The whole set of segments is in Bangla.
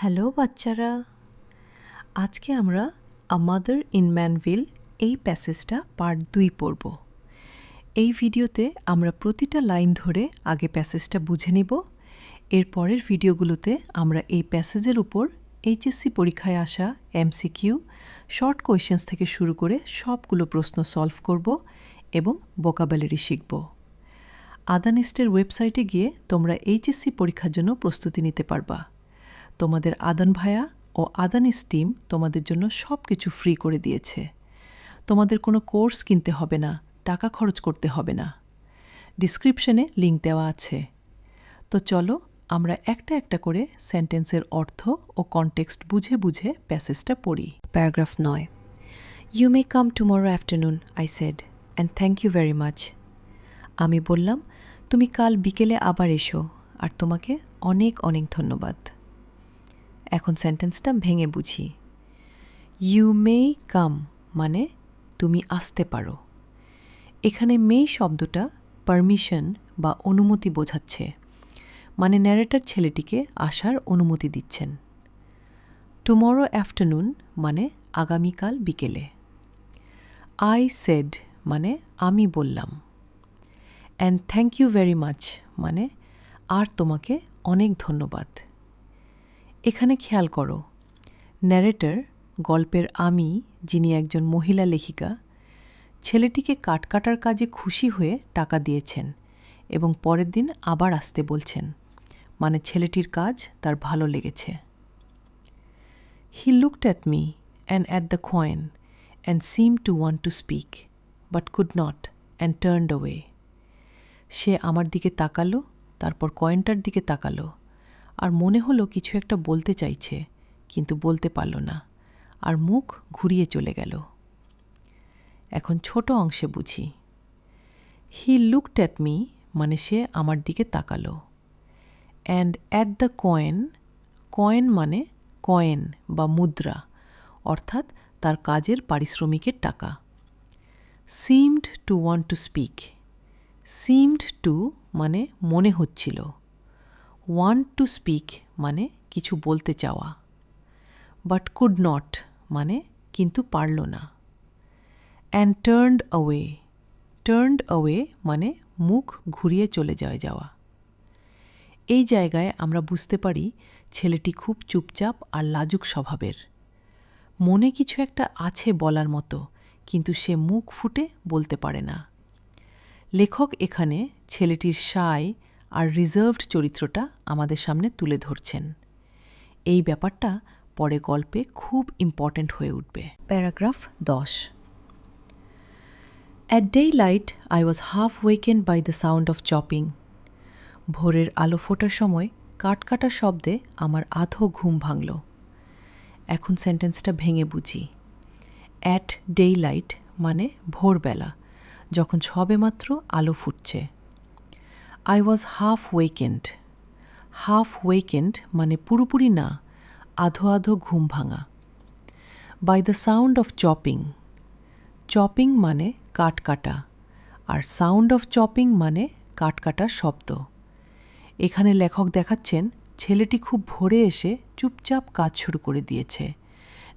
হ্যালো বাচ্চারা, আজকে আমরা আ মাদার ইন ম্যানভিল এই প্যাসেজটা পার্ট 2 পড়ব। এই ভিডিওতে আমরা প্রতিটা লাইন ধরে আগে প্যাসেজটা বুঝে নিব। এর পরের ভিডিওগুলোতে আমরা এই প্যাসেজের উপর এইচএসসি পরীক্ষায় আসা এমসিকিউ, শর্ট কোয়েশ্চেন্স থেকে শুরু করে সবগুলো প্রশ্ন সলভ করব এবং ভোকাবুলারি শিখব। আদানিস্টের ওয়েবসাইটে গিয়ে তোমরা এইচএসসি পরীক্ষার জন্য প্রস্তুতি নিতে পারবা। তোমাদের আদান ভাইয়া ও আদানিস্ট টিম তোমাদের জন্য সব কিছু ফ্রি করে দিয়েছে। তোমাদের কোনো কোর্স কিনতে হবে না, টাকা খরচ করতে হবে না। ডিসক্রিপশনে লিঙ্ক দেওয়া আছে। তো চলো আমরা একটা একটা করে সেন্টেন্সের অর্থ ও কনটেক্সট বুঝে বুঝে প্যাসেজটা পড়ি। Paragraph 9। You may come tomorrow afternoon, I said, and thank you very much. আমি বললাম, তুমি কাল বিকেলে আবার এসো, আর তোমাকে অনেক অনেক ধন্যবাদ। এখন সেন্টেন্সটা ভেঙে বুঝি। ইউ মে কাম মানে তুমি আসতে পারো। এখানে মে শব্দটা পারমিশন বা অনুমতি বোঝাচ্ছে, মানে ন্যারেটর ছেলেটিকে আসার অনুমতি দিচ্ছেন। টুমরো আফটারনুন মানে আগামীকাল বিকেলে। আই সেড মানে আমি বললাম। And thank you very much মানে আর তোমাকে অনেক ধন্যবাদ। এখানে খেয়াল করো, ন্যারেটর গল্পের আমি, যিনি একজন মহিলা লেখিকা, ছেলেটিকে কাটার কাজে খুশি হয়ে টাকা দিয়েছেন এবং পরের দিন আবার আসতে বলছেন, মানে ছেলেটির কাজ তার ভালো লেগেছে। He looked at me and at the coin and seem to want to speak but could not and turned away. সে আমার দিকে তাকালো, তারপর কয়েনটার দিকে তাকালো, আর মনে হলো কিছু একটা বলতে চাইছে, কিন্তু বলতে পারল না, আর মুখ ঘুরিয়ে চলে গেল। এখন ছোট অংশে বুঝি। হি লুকড অ্যাট মি মানে সে আমার দিকে তাকালো। And at the coin, coin মানে কয়েন বা মুদ্রা, অর্থাৎ তার কাজের পারিশ্রমিকের টাকা। Seemed two want to speak, seemed two মানে মনে হচ্ছিল, ওয়ান্ট টু স্পিক মানে কিছু বলতে চাওয়া, বাট কুড নট মানে কিন্তু পারল না। And turned away, turned away মানে মুখ ঘুরিয়ে চলে যাওয়া। এই জায়গায় আমরা বুঝতে পারি ছেলেটি খুব চুপচাপ আর লাজুক স্বভাবের। মনে কিছু একটা আছে বলার মতো, কিন্তু সে মুখ ফুটে বলতে পারে না। লেখক এখানে ছেলেটির শাই আর রিজার্ভড চরিত্রটা আমাদের সামনে তুলে ধরছেন। এই ব্যাপারটা পরে গল্পে খুব ইম্পর্ট্যান্ট হয়ে উঠবে। Paragraph 10। At daylight I was half awakened by the sound of chopping. ভোরের আলো ফোটার সময় কাটার শব্দে আমার আধো ঘুম ভাঙল। এখন সেন্টেন্সটা ভেঙে বুঝি। অ্যাট ডে লাইট মানে ভোরবেলা, যখন সবেমাত্র আলো ফুটছে। I was half awakened, half awakened মানে পুরোপুরি না, আধো আধো ঘুম ভাঙা। By the sound of chopping, chopping মানে কাটা, আর সাউন্ড অফ চপিং মানে কাটার শব্দ। এখানে লেখক দেখাচ্ছেন ছেলেটি খুব ভোরে এসে চুপচাপ কাজ শুরু করে দিয়েছে,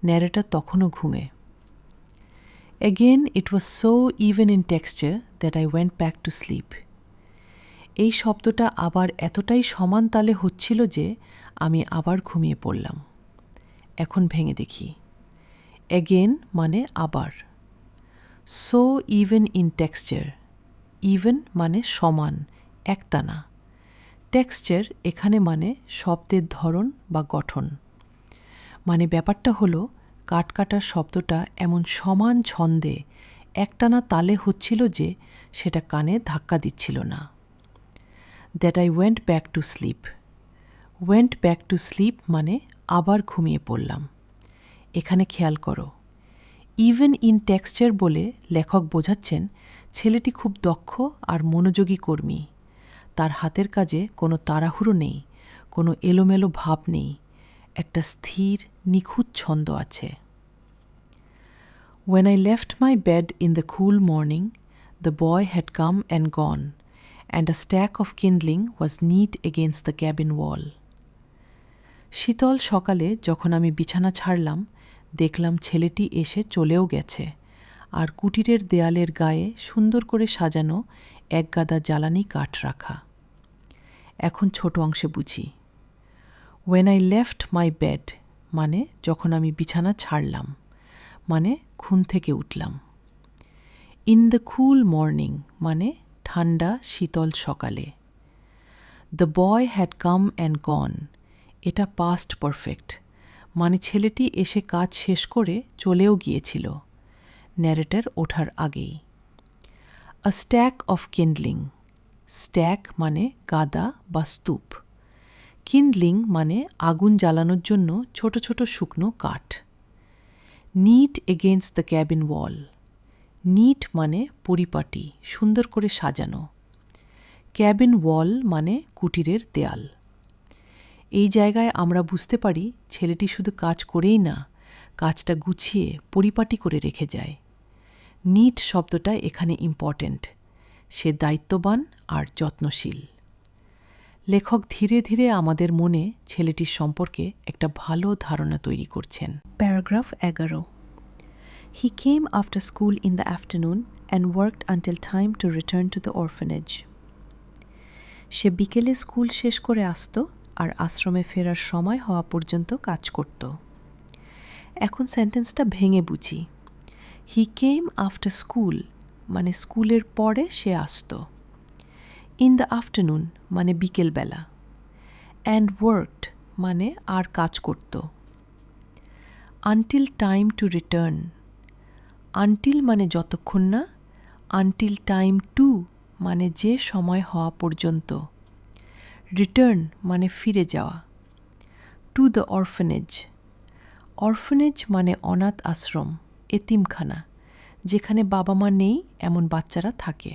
ন্যারেটর তখনও ঘুমে। Again it was so even in texture that I went back to sleep. এই শব্দটা আবার এতটাই সমান তালে হচ্ছিল যে আমি আবার ঘুমিয়ে পড়লাম। এখন ভেঙে দেখি। Again মানে আবার। So even in texture, even মানে সমান, একটানা। টেক্সচার এখানে মানে শব্দের ধরন বা গঠন। মানে ব্যাপারটা হলো কাটার শব্দটা এমন সমান ছন্দে একটানা তালে হচ্ছিল যে সেটা কানে ধাক্কা দিচ্ছিল না। That I went back to sleep, went back to sleep মানে আবার ঘুমিয়ে পড়লাম। এখানে খেয়াল করো, ইভেন ইন টেক্সচার বলে লেখক বোঝাচ্ছেন ছেলেটি খুব দক্ষ আর মনোযোগী কর্মী। তার হাতের কাজে কোনো তাড়াহুড়ো নেই, কোনো এলোমেলো ভাব নেই, একটা স্থির নিখুঁত ছন্দ আছে। When I left my bed in the cool morning, the boy had come and gone, and a stack of kindling was neat against the cabin wall. শীতল সকালে যখন আমি বিছানা ছাড়লাম, দেখলাম ছেলেটি এসে চলেও গেছে, আর কুটিরের দেয়ালের গায়ে সুন্দর করে সাজানো এক গাদা জ্বালানি কাঠ রাখা। এখন ছোট অংশে বুঝি। When I left my bed মানে যখন আমি বিছানা ছাড়লাম, মানে ঘুম থেকে উঠলাম। In the cool morning মানে ঠান্ডা শীতল সকালে। The boy had come and gone এটা past perfect মানে ছেলেটি এসে কাজ শেষ করে চলেও গিয়েছিল, ন্যারেটর ওঠার আগেই। A stack of kindling stack মানে গাদা বা স্তূপ, kindling মানে আগুন জ্বালানোর জন্য ছোট ছোট শুকনো কাঠ। Neat against the cabin wall neat মানে পরিপাটি, সুন্দর করে সাজানো। ক্যাবিন ওয়াল মানে কুটিরের দেয়াল। এই জায়গায় আমরা বুঝতে পারি ছেলেটি শুধু কাজ করেই না, কাজটা গুছিয়ে পরিপাটি করে রেখে যায়। নিট শব্দটা এখানে ইম্পর্ট্যান্ট, সে দায়িত্ববান আর যত্নশীল। লেখক ধীরে ধীরে আমাদের মনে ছেলেটির সম্পর্কে একটা ভালো ধারণা তৈরি করছেন। Paragraph 11 He came after school in the afternoon and worked until time to return to the orphanage. সে বিকেলে স্কুল শেষ করে আসতো আর আশ্রমে ফেরার সময় হওয়া পর্যন্ত কাজ করত। এখন সেন্টেন্সটা ভেঙে বুঝি। He came after school মানে স্কুলের পরে সে আসতো। In the afternoon মানে বিকেলবেলা। And worked মানে আর কাজ করত। Until time to return until মানে যতক্ষণ না, আনটিল টাইম টু মানে যে সময় হওয়া পর্যন্ত, রিটার্ন মানে ফিরে যাওয়া। টু দ্য অরফানেজ অরফানেজ মানে অনাথ আশ্রম, এতিমখানা, যেখানে বাবা মা নেই এমন বাচ্চারা থাকে।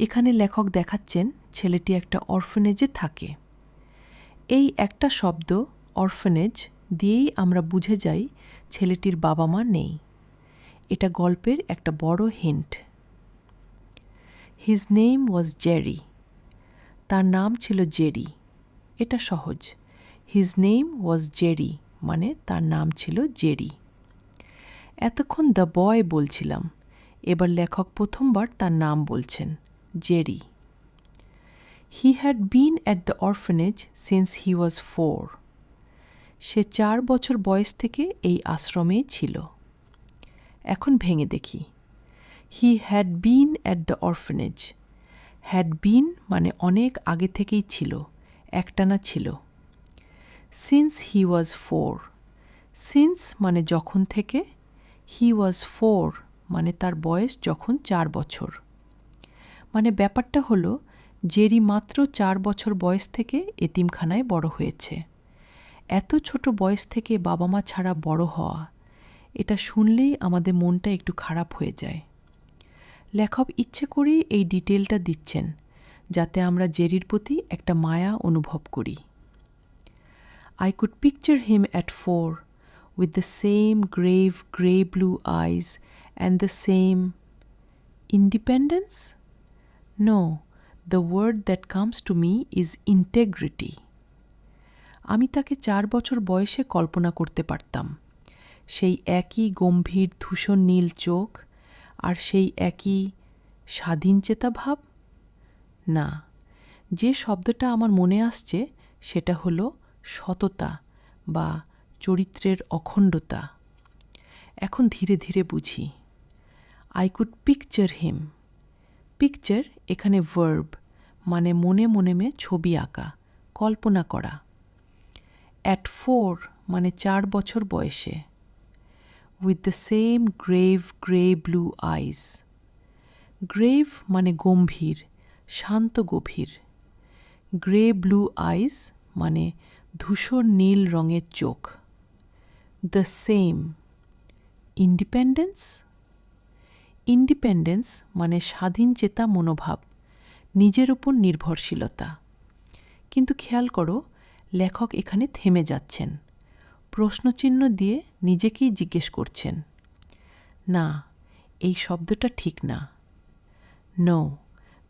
এখানে লেখক দেখাচ্ছেন ছেলেটি একটা অরফানেজে থাকে। এই একটা শব্দ অরফানেজ দিয়েই আমরা বুঝে যাই ছেলেটির বাবা মা নেই। এটা গল্পের একটা বড় hint. His name was Jerry তার নাম ছিল জেরি। এটা সহজ। হিজ নেম ওয়াজ জেরি মানে তার নাম ছিল জেরি। এতক্ষণ দ্য বয় বলছিলাম, এবার লেখক প্রথমবার তার নাম বলছেন, Jerry. He had been at the orphanage since he was 4 সে 4 বছর বয়স থেকে এই আশ্রমেই ছিল। এখন ভেঙে দেখি। হি had been at the orphanage had been মানে অনেক আগে থেকেই ছিল, একটানা ছিল। সিন্স হি ওয়াজ 4 সিন্স মানে যখন থেকে, হি ওয়াজ 4 মানে তার বয়স যখন 4 বছর। মানে ব্যাপারটা হলো জেরি মাত্র 4 বছর বয়স থেকে এতিমখানায় বড় হয়েছে। এত ছোট বয়স থেকে বাবা মা ছাড়া বড় হওয়া, এটা শুনলেই আমাদের মনটা একটু খারাপ হয়ে যায়। লেখক ইচ্ছে করেই এই ডিটেলটা দিচ্ছেন যাতে আমরা জেরির প্রতি একটা মায়া অনুভব করি। I could picture him at 4 with the same grave grey blue eyes and the same independence? No, the word that comes to me is integrity. আমি তাকে 4 বছর বয়সে কল্পনা করতে পারতাম। সেই একই গম্ভীর ধূসর নীল চোখ আর সেই একই স্বাধীনচেতা ভাব। না, যে শব্দটা আমার মনে আসছে সেটা হলো সততা বা চরিত্রের অখণ্ডতা। এখন ধীরে ধীরে বুঝি। I could picture him picture এখানে ভার্ব মানে মনে মনে ছবি আঁকা, কল্পনা করা। অ্যাট 4 মানে 4 বছর বয়সে। with the same grave grey blue eyes grave মানে গম্ভীর, শান্ত গভীর। গ্রে ব্লু আইজ মানে ধূসর নীল রঙের চোখ। দ্য সেম ইন্ডিপেন্ডেন্স ইন্ডিপেন্ডেন্স মানে স্বাধীন চেতা মনোভাব, নিজের উপর নির্ভরশীলতা। কিন্তু খেয়াল করো লেখক এখানে থেমে যাচ্ছেন, প্রশ্নচিহ্ন দিয়ে নিজেকেই জিজ্ঞেস করছেন। না, এই শব্দটা ঠিক না। No,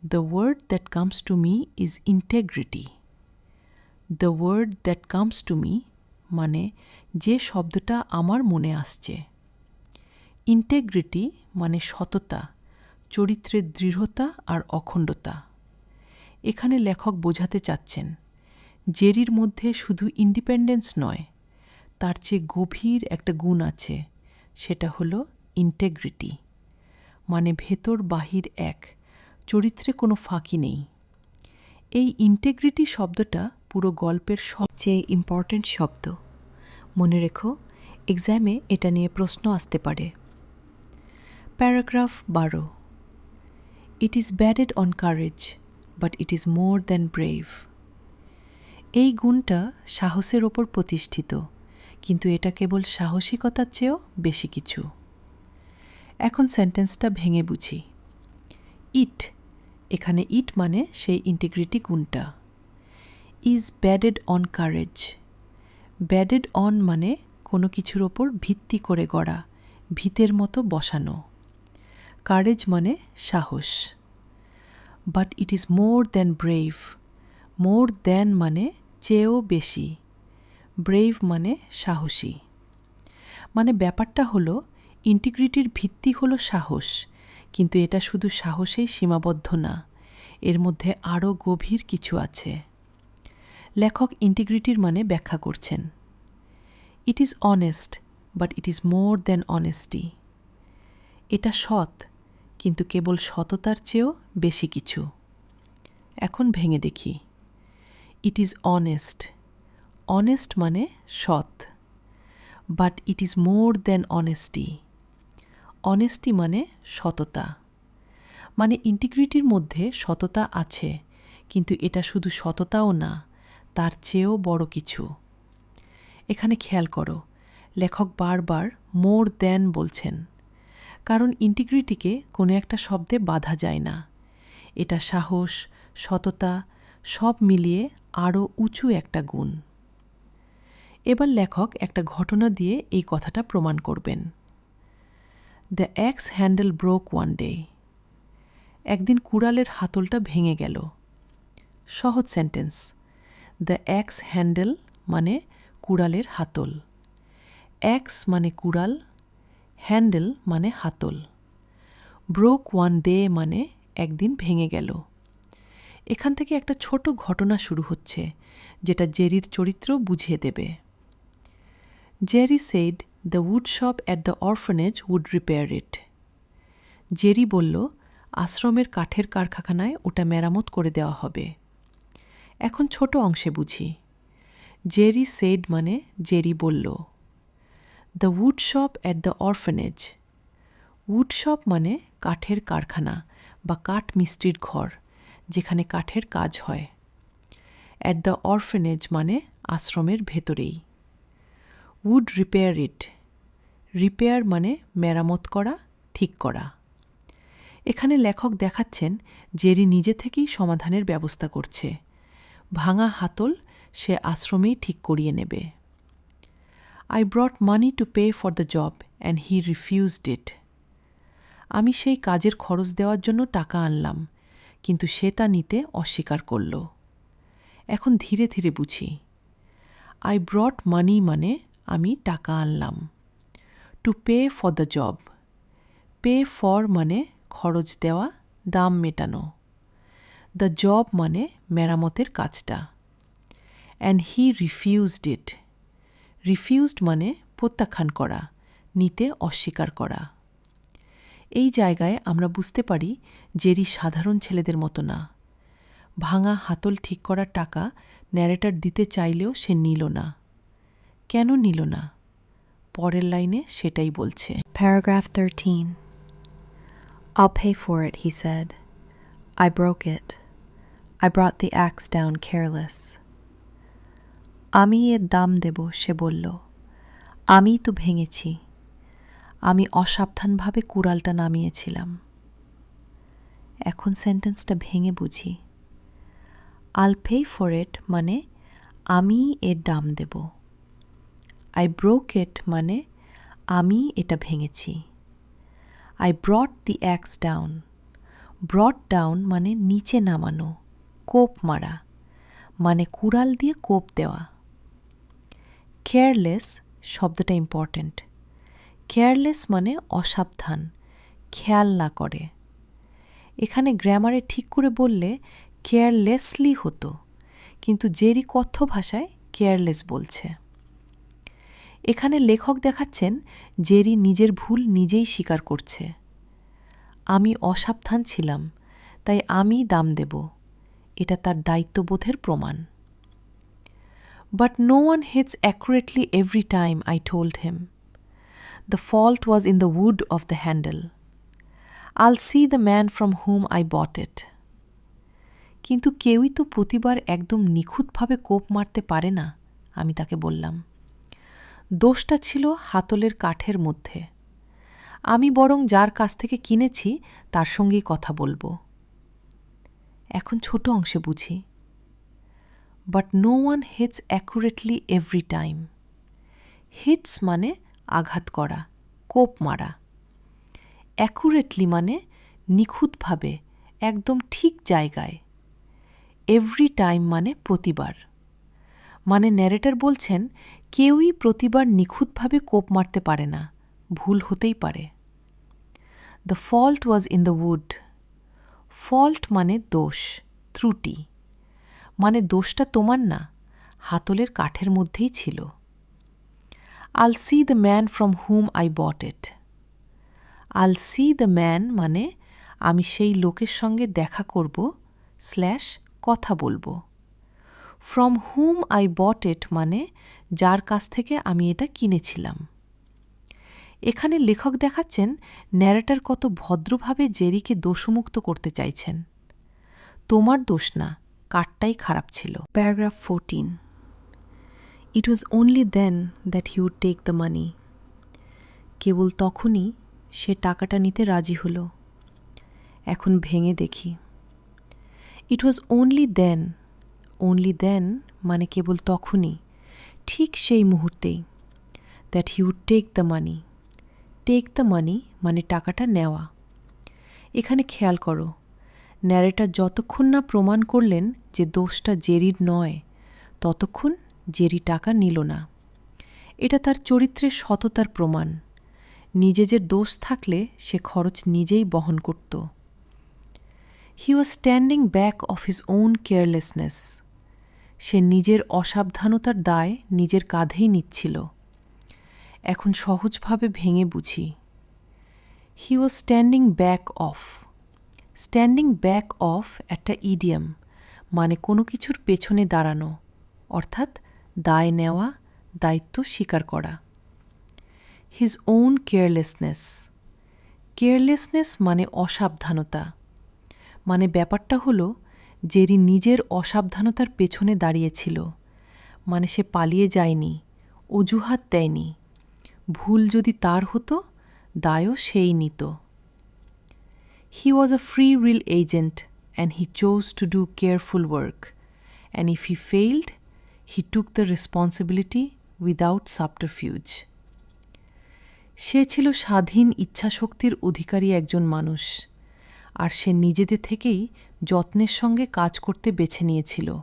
the word that comes to me is integrity. The word that comes to me মানে যে শব্দটা আমার মনে আসছে। ইন্টেগ্রিটি মানে সততা, চরিত্রের দৃঢ়তা আর অখণ্ডতা। এখানে লেখক বোঝাতে চাচ্ছেন জেরির মধ্যে শুধু ইন্ডিপেন্ডেন্স নয়, তার চেয়ে গভীর একটা গুণ আছে, সেটা হলো ইন্টেগ্রিটি, মানে ভেতর বাহির এক, চরিত্রে কোনো ফাঁকি নেই। এই ইন্টেগ্রিটি শব্দটা পুরো গল্পের সবচেয়ে ইম্পর্ট্যান্ট শব্দ। মনে রেখো, এক্সামে এটা নিয়ে প্রশ্ন আসতে পারে। Paragraph 12। It is ব্যাডেড on courage, but it is more than brave. এই গুণটা সাহসের ওপর প্রতিষ্ঠিত, কিন্তু এটা কেবল সাহসিকতার চেয়েও বেশি কিছু। এখন সেন্টেন্সটা ভেঙে বুঝি। ইট, এখানে ইট মানে সেই ইন্টিগ্রিটি গুণটা। Is ব্যাডেড on courage. ব্যাডেড অন মানে কোনো কিছুর ওপর ভিত্তি করে গড়া, ভিতের মতো বসানো। কারেজ মানে সাহস। But it is more than brave. More than মানে চেয়েও বেশি, ব্রেভ মানে সাহসী। মানে ব্যাপারটা হলো ইন্টিগ্রিটির ভিত্তি হলো সাহস, কিন্তু এটা শুধু সাহসেই সীমাবদ্ধ না, এর মধ্যে আরও গভীর কিছু আছে। লেখক ইন্টিগ্রিটির মানে ব্যাখ্যা করছেন। It is honest, but it is more than honesty. এটা সৎ, কিন্তু কেবল সততার চেয়েও বেশি কিছু। এখন ভেঙে দেখি। It is honest. অনেস্ট মানে সৎ। But it is more than honesty. Honesty মানে সততা। মানে ইন্টিগ্রিটির মধ্যে সততা আছে, কিন্তু এটা শুধু সততাও না, তার চেয়েও বড় কিছু। এখানে খেয়াল করো, লেখক বারবার মোর দ্যান বলছেন, কারণ ইন্টিগ্রিটিকে কোনো একটা শব্দে বাঁধা যায় না। এটা সাহস, সততা সব মিলিয়ে আরও উঁচু একটা গুণ। এবার লেখক একটা ঘটনা দিয়ে এই কথাটা প্রমাণ করবেন। The অ্যাক্স handle broke one day. একদিন কুড়ালের হাতলটা ভেঙে গেল। সহজ সেন্টেন্স। দ্য অ্যাক্স হ্যান্ডেল মানে কুড়ালের হাতল। অ্যাক্স মানে কুড়াল, হ্যান্ডেল মানে হাতল। ব্রোক ওয়ান ডে মানে একদিন ভেঙে গেল। এখান থেকে একটা ছোট ঘটনা শুরু হচ্ছে, যেটা জেরির চরিত্র বুঝিয়ে দেবে। Jerry said the wood shop at the orphanage would repair it. Jerry বলল, আশ্রমের কাঠের কারখানায় ওটা মেরামত করে দেওয়া হবে। এখন ছোট অংশে বুঝি। জেরি সেড মানে জেরি বলল। The wood shop at the orphanage. Wood shop মানে কাঠের কারখানা বা কাঠ মিস্ত্রির ঘর, যেখানে কাঠের কাজ হয়। অ্যাট দ্য অরফানেজ মানে আশ্রমের ভেতরেই। Would repair it. রিপেয়ার মানে মেরামত করা, ঠিক করা। এখানে লেখক দেখাচ্ছেন জেরি নিজে থেকেই সমাধানের ব্যবস্থা করছে। ভাঙা হাতল সে আশ্রমেই ঠিক করিয়ে নেবে। I brought money to pay for the job and he refused it. আমি সেই কাজের খরচ দেওয়ার জন্য টাকা আনলাম, কিন্তু সে তা নিতে অস্বীকার করল। এখন ধীরে ধীরে বুঝি। আই ব্রট মানি মানে আমি টাকা আনলাম। Two pay for the job. Pay for মানে খরচ দেওয়া, দাম মেটানো। দ্য জব মানে মেরামতের কাজটা। And he refused it. Refused মানে প্রত্যাখ্যান করা, নিতে অস্বীকার করা। এই জায়গায় আমরা বুঝতে পারি জেরি সাধারণ ছেলেদের মতো না। ভাঙা হাতল ঠিক করার টাকা ন্যারেটর দিতে চাইলেও সে নিল না। কেন নিল না? পরের লাইনে সেটাই বলছে। Paragraph 13. I'll pay for it, he said. I broke it. I brought the axe down careless. আমি এর দাম দেব, সে বলল। আমি তো ভেঙেছি। আমি অসাবধানভাবে কুড়ালটা নামিয়েছিলাম। এখন সেন্টেন্সটা ভেঙে বুঝি। I'll pay for it মানে আমি এর দাম দেব। I broke it মানে আমি এটা ভেঙেছি। I brought the axe down. Brought down মানে নিচে নামানো, কোপ মারা, মানে কুড়াল দিয়ে কোপ দেওয়া। কেয়ারলেস শব্দটা ইম্পর্ট্যান্ট। কেয়ারলেস মানে অসাবধান, খেয়াল না করে। এখানে গ্রামারে ঠিক করে বললে কেয়ারলেসলি হতো, কিন্তু জেরি কথ্য ভাষায় কেয়ারলেস বলছে। এখানে লেখক দেখাচ্ছেন জেরি নিজের ভুল নিজেই স্বীকার করছে। আমি অসাবধান ছিলাম, তাই আমি দাম দেব। এটা তার দায়িত্ববোধের প্রমাণ। But no one hits accurately every time, I told him. The fault was in the wood of the handle. I'll see the man from whom I bought it. কিন্তু কেউই তো প্রতিবার একদম নিখুঁতভাবে কোপ মারতে পারে না, আমি তাকে বললাম। দোষটা ছিল হাতলের কাঠের মধ্যে। আমি বরং যার কাছ থেকে কিনেছি তার সঙ্গেই কথা বলবো। এখন ছোট অংশে বুঝি। But no one hits accurately every time. Hits মানে আঘাত করা, কোপ মারা। Accurately মানে নিখুঁতভাবে, একদম ঠিক জায়গায়। Every time মানে প্রতিবার। মানে ন্যারেটর বলছেন কেউই প্রতিবার নিখুঁতভাবে কোপ মারতে পারে না, ভুল হতেই পারে। The fault was in the wood. Fault মানে দোষ, ত্রুটি। মানে দোষটা তোমার না, হাতলের কাঠের মধ্যেই ছিল। I'll see the man from whom I bought it. I'll see the man মানে আমি সেই লোকের সঙ্গে দেখা করব / কথা বলবো। From whom I bought it মানে যার কাছ থেকে আমি এটা কিনেছিলাম। এখানে লেখক দেখাচ্ছেন ন্যারেটর কত ভদ্রভাবে জেরিকে দোষমুক্ত করতে চাইছেন। তোমার দোষ না, কাঠটাই খারাপ ছিল। Paragraph 14. It was only then that he would take the money. কেবল তখনই সে টাকাটা নিতে রাজি হলো। এখন ভেঙে দেখি। It was only then. Only then মানে কেবল তখনই, ঠিক সেই মুহূর্তেই। That he would take the money. Take the money মানে টাকাটা নেওয়া। এখানে খেয়াল করো, ন্যারেটর যতক্ষণ না প্রমাণ করলেন যে দোষটা জেরির নয়, ততক্ষণ জেরি টাকা নিল না। এটা তার চরিত্রের সততার প্রমাণ। নিজের দোষ থাকলে সে খরচ নিজেই বহন করত। He was standing back of his own carelessness. সে নিজের অসাবধানতার দায় নিজের কাঁধেই নিচ্ছিল। এখন সহজভাবে ভেঙে বুঝি। He was standing back of. Standing back of একটা ইডিয়াম, মানে কোনো কিছুর পেছনে দাঁড়ানো, অর্থাৎ দায় নেওয়া, দায়িত্ব স্বীকার করা। His own carelessness. কেয়ারলেসনেস মানে অসাবধানতা। মানে ব্যাপারটা হলো জেরি নিজের অসাবধানতার পেছনে দাঁড়িয়েছিল। মানে সে পালিয়ে যায়নি, অজুহাত দেয়নি। ভুল যদি তার হতো, দায়ও সেই নিত। He was a free will agent and he chose to do careful work, and if he failed, he took the responsibility without subterfuge. সে ছিল স্বাধীন ইচ্ছাশক্তির অধিকারী একজন মানুষ, আর সে নিজেদের থেকেই যত্নের সঙ্গে কাজ করতে বেছে নিয়েছিল।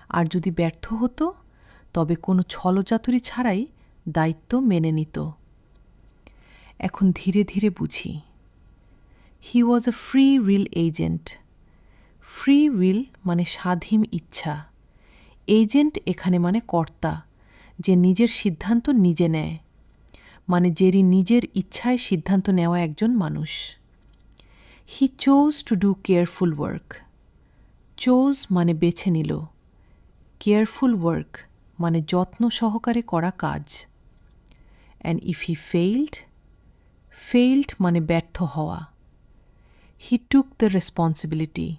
আর যদি ব্যর্থ হতো, তবে কোনো ছলচাতুরি ছাড়াই দায়িত্ব মেনে নিত। এখন ধীরে ধীরে বুঝি। He was a free will agent. Free will মানে স্বাধীন ইচ্ছা। এজেন্ট এখানে মানে কর্তা, যে নিজের সিদ্ধান্ত নিজে নেয়। মানে জেরি নিজের ইচ্ছায় সিদ্ধান্ত নেওয়া একজন মানুষ। He chose to do careful work. Chose মানে বেছে নিল। Careful work মানে যত্ন সহকারে করা কাজ। And if he failed, failed মানে ব্যর্থ হওয়া। He took the responsibility.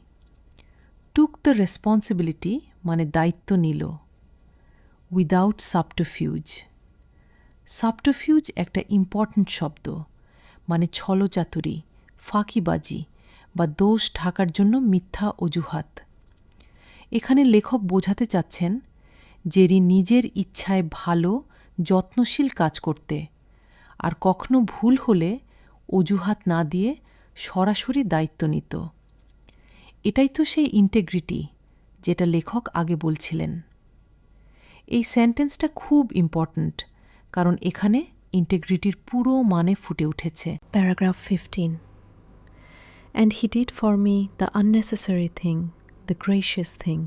Took the responsibility মানে দায়িত্ব নিল। Without subterfuge. Subterfuge একটা ইম্পর্ট্যান্ট শব্দ, মানে ছলচাতুরি, ফাঁকিবাজি বা দোষ ঢাকার জন্য মিথ্যা অজুহাত। এখানে লেখক বোঝাতে চাচ্ছেন জেরি নিজের ইচ্ছায় ভালো, যত্নশীল কাজ করতে, আর কখনো ভুল হলে অজুহাত না দিয়ে সরাসরি দায়িত্ব নিত। এটাই তো সেই ইন্টেগ্রিটি, যেটা লেখক আগে বলছিলেন। এই সেন্টেন্সটা খুব ইম্পর্ট্যান্ট, কারণ এখানে ইন্টিগ্রিটির পুরো মানে ফুটে উঠেছে। Paragraph 15. And he did for me the unnecessary thing, the gracious thing,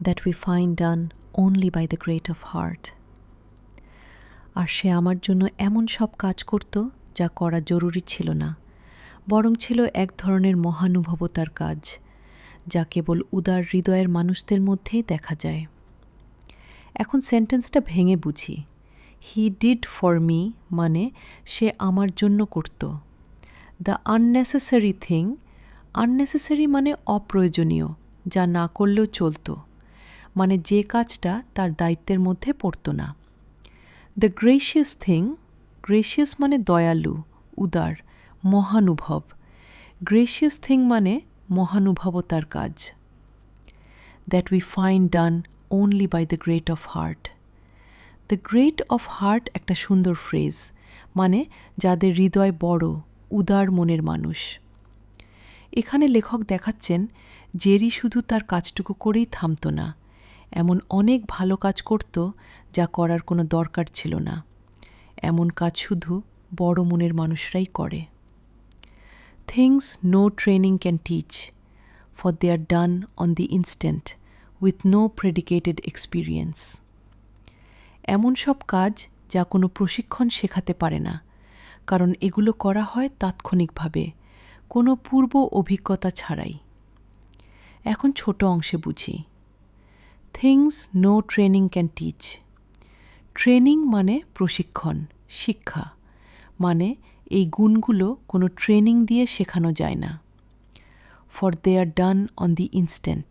that we find done only by the great of heart. আর সে আমার জন্য এমন সব কাজ করত যা করা জরুরি ছিল না, বরং ছিল এক ধরনের মহানুভবতার কাজ, যা কেবল উদার হৃদয়ের মানুষদের মধ্যেই দেখা যায়। এখন সেন্টেন্সটা ভেঙে বুঝি। হি ডিড ফর মি মানে সে আমার জন্য করত। দ্য আননেসেসারি থিং, আননেসেসারি মানে অপ্রয়োজনীয়, যা না করলেও চলত, মানে যে কাজটা তার দায়িত্বের মধ্যে পড়ত না। দ্য গ্রেসিয়াস থিং, গ্রেসিয়াস মানে দয়ালু, উদার, মহানুভব। গ্রেসিয়াস থিং মানে মহানুভবতার কাজ। That we find done only by the great of heart. The great of heart একটা সুন্দর ফ্রেজ, মানে যাদের হৃদয় বড়, উদার মনের মানুষ। এখানে লেখক দেখাচ্ছেন জেরি শুধু তার কাজটুকু করেই থামত না, এমন অনেক ভালো কাজ করত যা করার কোনো দরকার ছিল না। এমন কাজ শুধু বড় মনের মানুষরাই করে। Things no training can teach, for they are done on the instant, with no predicated experience. এমন সব কাজ যা কোনো প্রশিক্ষণ শেখাতে পারে না, কারণ এগুলো করা হয় তাৎক্ষণিকভাবে, কোনো পূর্ব অভিজ্ঞতা ছাড়াই। এখন ছোট অংশে বুঝি। Things no training can teach. Training মানে প্রশিক্ষণ, শিক্ষা, মানে এই গুণগুলো কোনো ট্রেনিং দিয়ে শেখানো যায় না। For they are done on the instant.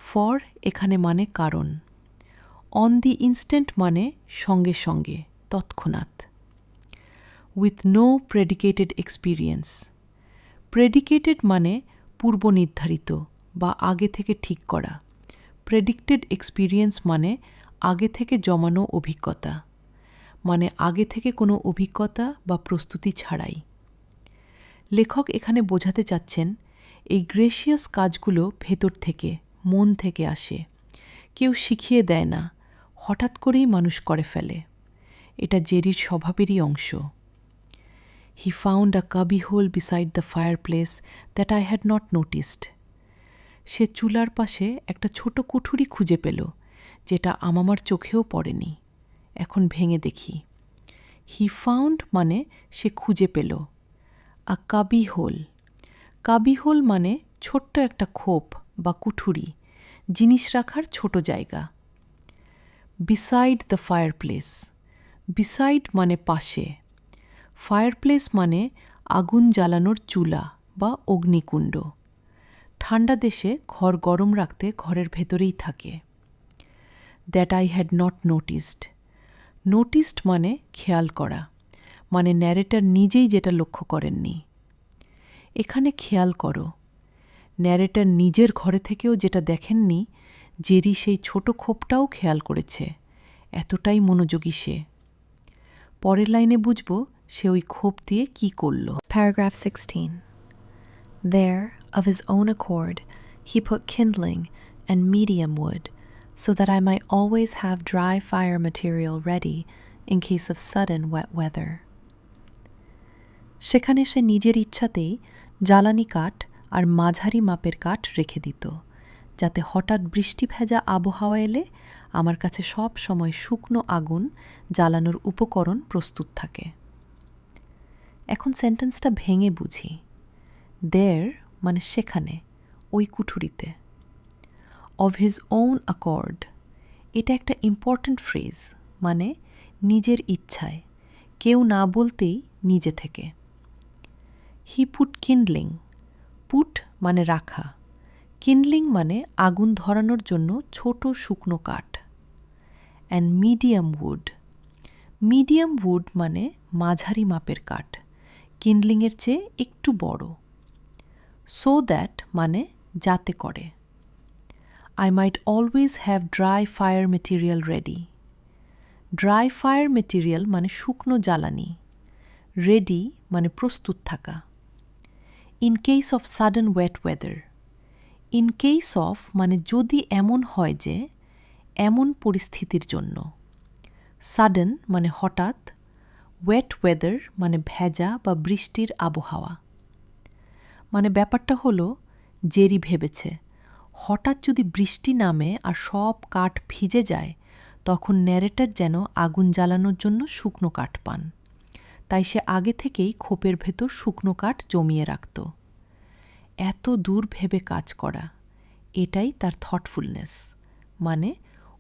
For এখানে মানে কারণ। অন দি ইনস্ট্যান্ট মানে সঙ্গে সঙ্গে, তৎক্ষণাৎ। With no predicated experience. Predicated মানে পূর্ব নির্ধারিত বা আগে থেকে ঠিক করা। প্রেডিক্টেড এক্সপিরিয়েন্স মানে আগে থেকে জমানো অভিজ্ঞতা, মানে আগে থেকে কোনো অভিজ্ঞতা বা প্রস্তুতি ছাড়াই। লেখক এখানে বোঝাতে চাচ্ছেন এই গ্রেসিয়াস কাজগুলো ভেতর থেকে, মন থেকে আসে, কেউ শিখিয়ে দেয় না, হঠাৎ করেই মানুষ করে ফেলে। এটা জেরির স্বভাবেরই অংশ। He found a cubby hole beside the fireplace that I had not noticed. সে চুলার পাশে একটা ছোট কুঠুরি খুঁজে পেল, যেটা আমার চোখেও পড়েনি। এখন ভেঙে দেখি। হি ফাউন্ড মানে সে খুঁজে পেল। আ কাবি হোল। কাবি হোল মানে ছোট্ট একটা খোপ বা কুঠুরি, জিনিস রাখার ছোট জায়গা। Beside the fire place. Beside মানে পাশে। ফায়ার প্লেস মানে আগুন জ্বালানোর চুলা বা অগ্নিকুণ্ড। ঠান্ডা দেশে ঘর গরম রাখতে ঘরের ভেতরেই থাকে। That I had not noticed. Noticed মানে খেয়াল করা, মানে ন্যারেটর নিজেই যেটা লক্ষ্য করেননি। এখানে খেয়াল করো, ন্যারেটর নিজের ঘরে থেকেও যেটা দেখেননি, জেরি সেই ছোট খোপটাও খেয়াল করেছে। এতটাই মনোযোগী সে। পরের লাইনে বুঝব সে ওই খোপ দিয়ে কি করল। Paragraph 16. There, of his own accord, he put kindling and medium wood, so that I might always have dry fire material ready in case of sudden wet weather. সেখানে সে নিজের ইচ্ছাতেই জ্বালানি কাঠ আর মাঝারি মাপের কাঠ রেখে দিত, যাতে হঠাৎ বৃষ্টি ভেজা আবহাওয়া এলে আমার কাছে সব সময় শুকনো আগুন জ্বালানোর উপকরণ প্রস্তুত থাকে। এখন সেন্টেন্সটা ভেঙে বুঝি। দেয়ার মানে সেখানে, ওই কুঠুরিতে। অফ হিজ ওন অ্যাকর্ড, এটা একটা ইম্পর্ট্যান্ট ফ্রেজ, মানে নিজের ইচ্ছায়, কেউ না বলতেই নিজে থেকে। He put কিন্ডলিং। পুট মানে রাখা, কিন্ডলিং মানে আগুন ধরানোর জন্য ছোট শুকনো কাঠ। And medium wood. Medium wood মানে মাঝারি মাপের কাঠ, কিন্ডলিংয়ের চেয়ে একটু বড়। সো দ্যাট মানে যাতে করে। I might always have dry fire material ready. Dry fire material মানে শুকনো জ্বালানি। Ready মানে প্রস্তুত থাকা। In case of sudden wet weather. In case of মানে যদি এমন হয় যে, এমন পরিস্থিতির জন্য। সাডেন মানে হঠাৎ, ওয়েট ওয়েদার মানে ভেজা বা বৃষ্টির আবহাওয়া। মানে ব্যাপারটা হলো, জেরি ভেবেছে হঠাৎ যদি বৃষ্টি নামে আর সব কাঠ ভিজে যায়, তখন ন্যারেটর যেন আগুন জ্বালানোর জন্য শুকনো কাঠ পান। তাই সে আগে থেকেই খোপের ভেতর শুকনো কাঠ জমিয়ে রাখত। এত দূর ভেবে কাজ করা, এটাই তার থটফুলনেস, মানে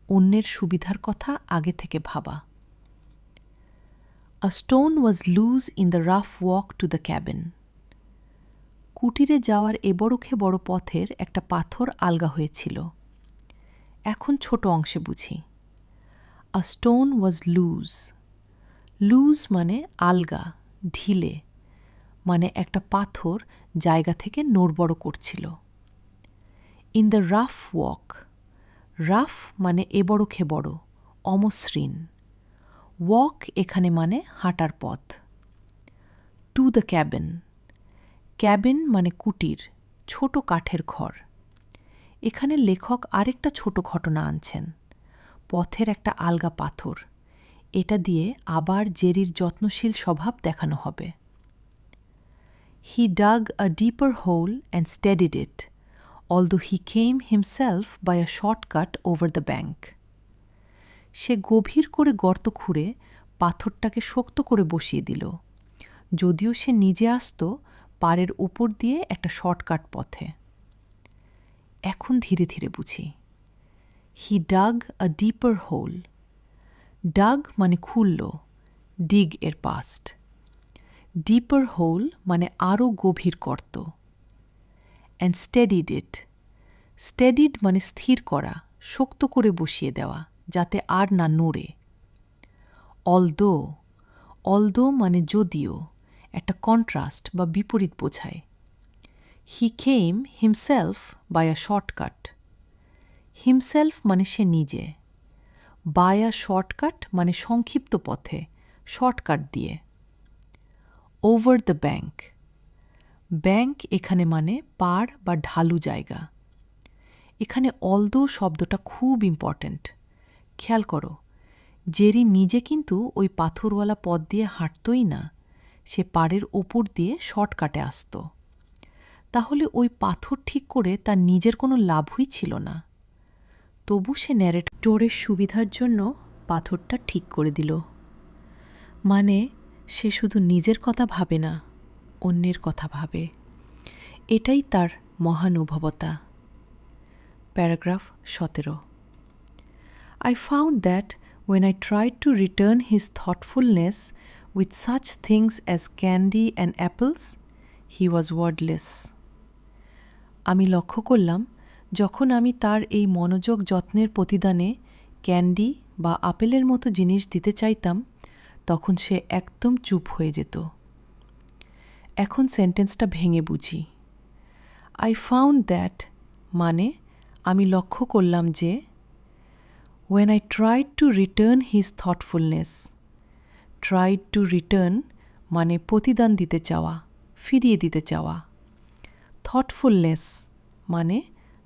অন্যের সুবিধার কথা আগে থেকে ভাবা। A stone was loose in the rough walk to the cabin. কুটিরে যাওয়ার এবড়োখে বড় পথের একটা পাথর আলগা হয়েছিল। এখন ছোট অংশে বুঝি। A stone was loose. Loose মানে আলগা, ঢিলে, মানে একটা পাথর জায়গা থেকে নড়বড় করছিল। In the rough walk, rough মানে এবড়োখে বড়, অমসৃণ। ওয়াক এখানে মানে হাঁটার পথ। টু দ্য ক্যাবিন, ক্যাবিন মানে কুটির, ছোট কাঠের ঘর। এখানে লেখক আরেকটা ছোট ঘটনা আনছেন, পথের একটা আলগা পাথর। এটা দিয়ে আবার জেরির যত্নশীল স্বভাব দেখানো হবে। He dug a deeper hole and steadied it, although he came himself by a shortcut over the bank. সে গভীর করে গর্ত খুঁড়ে পাথরটাকে শক্ত করে বসিয়ে দিল, যদিও সে নিজে আসত পাড়ের উপর দিয়ে একটা শর্টকাট পথে। এখন ধীরে ধীরে বুঝি। He dug a deeper hole. Dug মানে খুলল, ডিগ এর পাস্ট। ডিপার হোল মানে আরও গভীর গর্ত। অ্যান্ড স্টেডিড ইট, স্টেডিড মানে স্থির করা, শক্ত করে বসিয়ে দেওয়া, যাতে আর না নড়ে। অলদো, অলদো মানে যদিও, একটা কন্ট্রাস্ট বা বিপরীত বোঝায়। He came himself by a shortcut, himself মানে সে নিজে। বাই আ শর্টকাট মানে সংক্ষিপ্ত পথে, শর্টকাট দিয়ে। ওভার দ্য ব্যাঙ্ক, ব্যাঙ্ক এখানে মানে পাড় বা ঢালু জায়গা। এখানে অলদো শব্দটা খুব ইম্পর্ট্যান্ট। খেয়াল করো, জেরি নিজে কিন্তু ওই পাথরওয়ালা পথ দিয়ে হাঁটতই না, সে পাড়ের ওপর দিয়ে শর্টকাটে আসত। তাহলে ওই পাথর ঠিক করে তার নিজের কোনো লাভই ছিল না। তবু সে ন্যারেটরের সুবিধার জন্য পাথরটা ঠিক করে দিল। মানে সে শুধু নিজের কথা ভাবে না, অন্যের কথা ভাবে। এটাই তার মহানুভবতা। Paragraph 17। I found that when I tried to return his thoughtfulness with such things as candy and apples, he was wordless. আমি লক্ষ্য করলাম, যখন আমি তার এই মনোযোগ যত্নের প্রতিদানে ক্যান্ডি বা আপেলের মতো জিনিস দিতে চাইতাম, তখন সে একদম চুপ হয়ে যেত। এখন সেন্টেন্সটা ভেঙে বুঝি। আই ফাউন্ড দ্যাট মানে আমি লক্ষ্য করলাম যে, when I tried to return his thoughtfulness, tried to return মানে প্রতিদান দিতে চাওয়া, ফিরিয়ে দিতে চাওয়া। থটফুলনেস মানে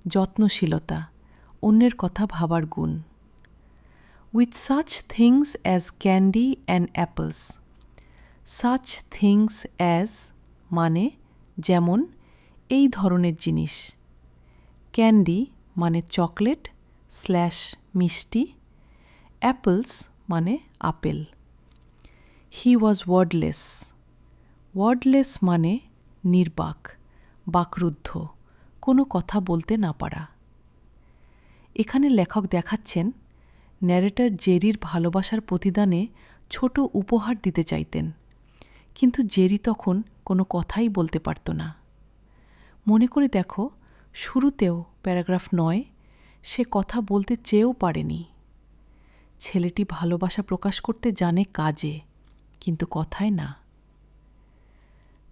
যত্নশীলতা, অন্যের কথা ভাবার গুণ। With such things as candy and apples, such things as মানে যেমন এই ধরনের জিনিস। ক্যান্ডি মানে চকলেট / মিষ্টি, অ্যাপলস মানে আপেল। হি ওয়াজ ওয়ার্ডলেস, ওয়ার্ডলেস মানে নির্বাক, বাকরুদ্ধ, কোনো কথা বলতে না পারা। এখানে লেখক দেখাচ্ছেন ন্যারেটর জেরির ভালোবাসার প্রতিদানে ছোট উপহার দিতে চাইতেন, কিন্তু জেরি তখন কোনো কথাই বলতে পারত না। মনে করে দেখো, শুরুতেও প্যারাগ্রাফ 9 সে কথা বলতে চেয়েও পারেনি। ছেলেটি ভালোবাসা প্রকাশ করতে জানে কাজে, কিন্তু কথায় না।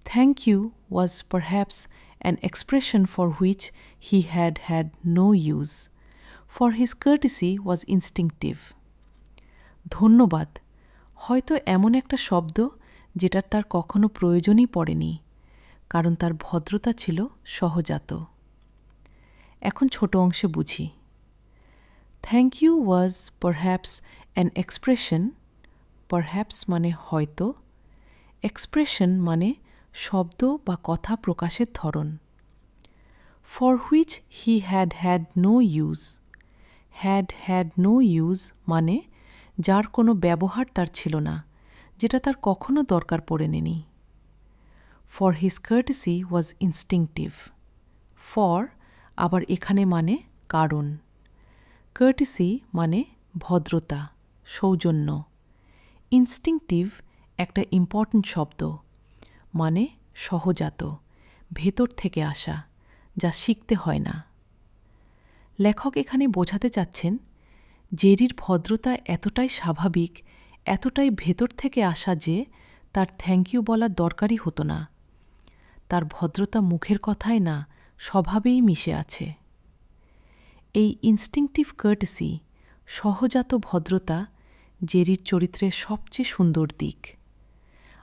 Thank you was perhaps an expression for which he had no use, for his courtesy was instinctive. ধন্যবাদ হয়তো এমন একটা শব্দ যেটার তার কখনো প্রয়োজনই পড়েনি, কারণ তার ভদ্রতা ছিল সহজাত। এখন ছোট অংশে বুঝি। Thank you was perhaps an expression, perhaps মানে হয়তো, এক্সপ্রেশন মানে শব্দ বা কথা প্রকাশের ধরন। For which he had no use, had no use মানে যার কোনো ব্যবহার তার ছিল না, যেটা তার কখনো দরকার পড়েনি। For his courtesy was instinctive, for আবার এখানে মানে কারণ, কার্টেসি মানে ভদ্রতা, সৌজন্য, ইনস্টিংটিভ একটা ইম্পর্ট্যান্ট শব্দ, মানে সহজাত, ভেতর থেকে আসা, যা শিখতে হয় না। লেখক এখানে বোঝাতে চাচ্ছেন জেরির ভদ্রতা এতটাই স্বাভাবিক, এতটাই ভেতর থেকে আসা যে তার থ্যাংক ইউ বলার দরকারই হতো না। তার ভদ্রতা মুখের কথায় না, স্বভাবেই মিশে আছে। এই ইনস্টিংটিভ কার্টেসি, সহজাত ভদ্রতা জেরির চরিত্রের সবচেয়ে সুন্দর দিক।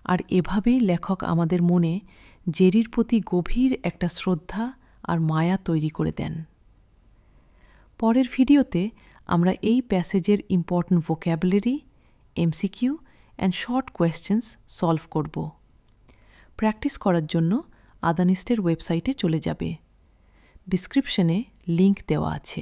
আর এভাবেই লেখক আমাদের মনে জেরির প্রতি গভীর একটা শ্রদ্ধা আর মায়া তৈরি করে দেন। পরের ভিডিওতে আমরা এই প্যাসেজের important vocabulary, MCQ and short questions solve করব। প্র্যাকটিস করার জন্য আদানিস্টের ওয়েবসাইটে চলে যাবে। ডিসক্রিপশনে লিংক দেওয়া আছে।